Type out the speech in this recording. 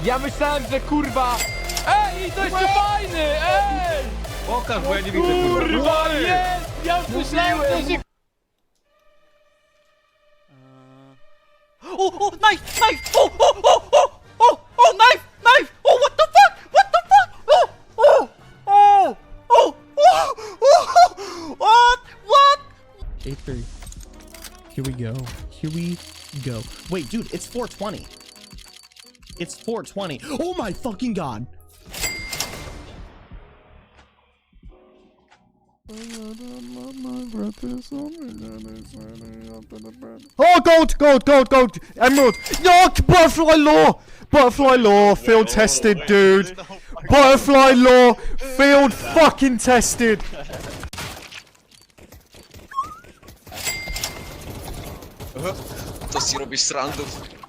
Ja myślałem, że kurwa... Ej, i to jeszcze fajny! Ej! Pokaż, bo ja nie widzę, kurwa. Kurwa, jest! Ja już myślałem, że się... Oh, knife, knife! Oh, knife, knife! Oh, what the fuck? What the fuck? What? 8-3. Here we go. Here we go. Wait, dude, it's 420. It's 420. Oh my fucking god. Oh, gold! Emerald! No, butterfly law! Butterfly law, field tested, dude! Butterfly law, field fucking tested! To si robisz z randów.